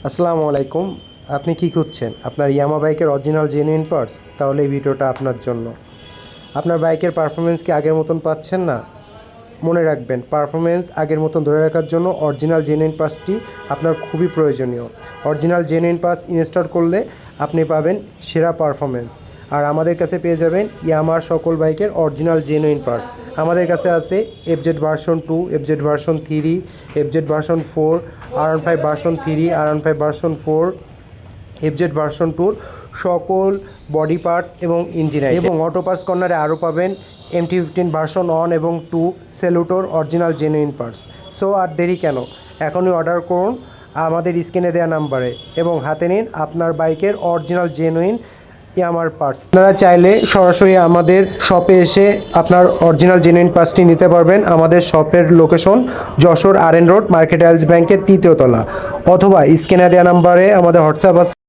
আসসালামু আলাইকুম। আপনি কি খুঁজছেন? আপনার ইয়ামা বাইকের অরিজিনাল জেনুইন পার্টস? তাহলে এই ভিডিওটা আপনার জন্য। আপনার বাইকের পারফরমেন্স কি আগের মতন পাচ্ছেন না? মনে রাখবেন, পারফরমেন্স আগের মতন ধরে রাখার জন্য অরিজিনাল জেনুইন পার্টসটি আপনার খুবই প্রয়োজনীয়। অরিজিনাল জেনুইন পার্টস ইনস্টল করলে আপনি পাবেন সেরা পারফরমেন্স। আর আমাদের কাছে পেয়ে যাবেন ইয়ামার সকল বাইকের অরিজিনাল জেনুইন পার্টস। আমাদের কাছে আছে FZ version 2, FZ version 3, FZ version 4, R15 version 3, R15 version 4, FZ version 2 সকল বডি পার্টস এবং ইঞ্জিন এবং অটো পার্টস কর্নারে আরও পাবেন MT-15 ভার্সন 1 এবং 2 সেলুটোর অরিজিনাল জেনুইন পার্টস। সো আর দেরি কেন, এখনই অর্ডার করুন আমাদের স্ক্রিনে দেওয়া নাম্বারে এবং হাতে নিন আপনার বাইকের অরিজিনাল জেনুইন ইয়ামার পার্টস। আপনারা চাইলে সরাসরি আমাদের শপে এসে আপনার অরিজিনাল জেনুইন পার্টসটি নিতে পারবেন। আমাদের শপের location Jessore RN road, market আইলস ব্যাংকের 3য় তলা, অথবা স্ক্রিনে দেওয়া নাম্বারে আমাদের হোয়াটসঅ্যাপ আছে।